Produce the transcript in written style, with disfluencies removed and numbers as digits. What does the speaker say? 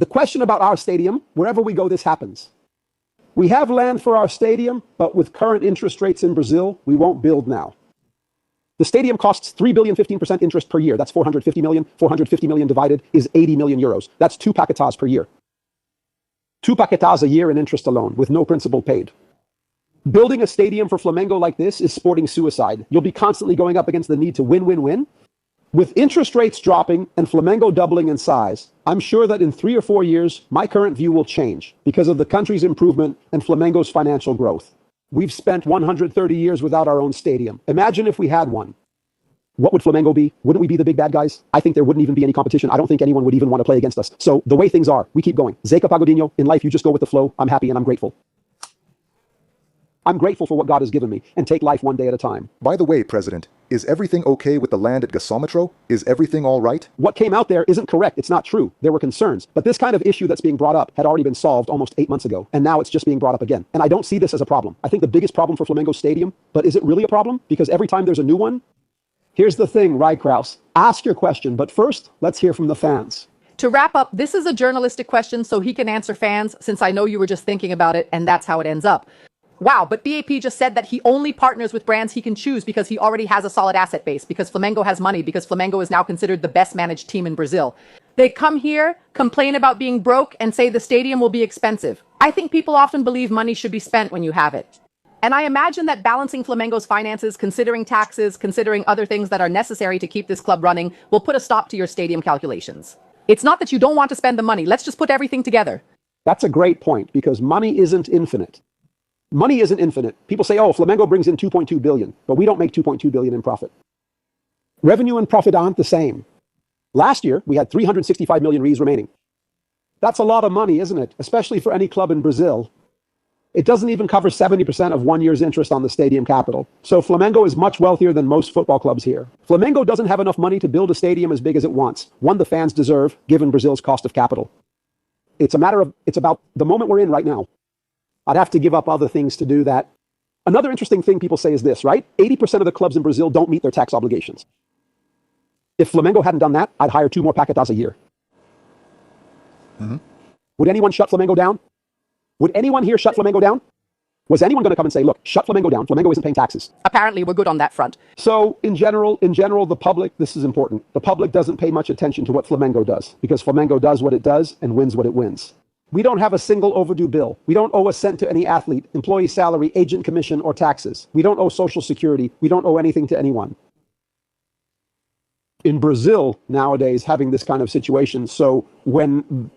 The question about our stadium, wherever we go, this happens. We have land for our stadium, but with current interest rates in Brazil, we won't build now. The stadium costs 3 billion, 15% interest per year. That's 450 million. 450 million divided is 80 million euros. That's 2 paquetas per year. 2 paquetas a year in interest alone, with no principal paid. Building a stadium for Flamengo like this is sporting suicide. You'll be constantly going up against the need to win, win, win. With interest rates dropping and Flamengo doubling in size, I'm sure that in 3 or 4 years, my current view will change because of the country's improvement and Flamengo's financial growth. We've spent 130 years without our own stadium. Imagine if we had one. What would Flamengo be? Wouldn't we be the big bad guys? I think there wouldn't even be any competition. I don't think anyone would even want to play against us. So the way things are, we keep going. Zeca Pagodinho, in life you just go with the flow. I'm happy and I'm grateful. I'm grateful for what God has given me and take life one day at a time. By the way, President, is everything okay with the land at Gasometro? Is everything all right? What came out there isn't correct. It's not true. There were concerns. But this kind of issue that's being brought up had already been solved almost 8 months ago. And now it's just being brought up again. And I don't see this as a problem. I think the biggest problem for Flamengo Stadium, but is it really a problem? Because every time there's a new one, here's the thing, right, Kraus? Ask your question, but first, let's hear from the fans. To wrap up, this is a journalistic question, so he can answer fans, since I know you were just thinking about it, and that's how it ends up. Wow, but BAP just said that he only partners with brands he can choose because he already has a solid asset base, because Flamengo has money, because Flamengo is now considered the best managed team in Brazil. They come here, complain about being broke, and say the stadium will be expensive. I think people often believe money should be spent when you have it. And I imagine that balancing Flamengo's finances, considering taxes, considering other things that are necessary to keep this club running, will put a stop to your stadium calculations. It's not that you don't want to spend the money. Let's just put everything together. That's a great point, because money isn't infinite. Money isn't infinite. People say, oh, Flamengo brings in 2.2 billion, but we don't make 2.2 billion in profit. Revenue and profit aren't the same. Last year, we had 365 million reais remaining. That's a lot of money, isn't it? Especially for any club in Brazil. It doesn't even cover 70% of 1 year's interest on the stadium capital. So Flamengo is much wealthier than most football clubs here. Flamengo doesn't have enough money to build a stadium as big as it wants, one the fans deserve, given Brazil's cost of capital. It's about the moment we're in right now. I'd have to give up other things to do that. Another interesting thing people say is this, right? 80% of the clubs in Brazil don't meet their tax obligations. If Flamengo hadn't done that, I'd hire 2 more paquetas a year. Would anyone shut Flamengo down? Would anyone here shut Flamengo down? Was anyone going to come and say, look, shut Flamengo down. Flamengo isn't paying taxes. Apparently, we're good on that front. So in general, the public, this is important. The public doesn't pay much attention to what Flamengo does because Flamengo does what it does and wins what it wins. We don't have a single overdue bill. We don't owe a cent to any athlete, employee salary, agent commission, or taxes. We don't owe Social Security. We don't owe anything to anyone. In Brazil nowadays, having this kind of situation, so when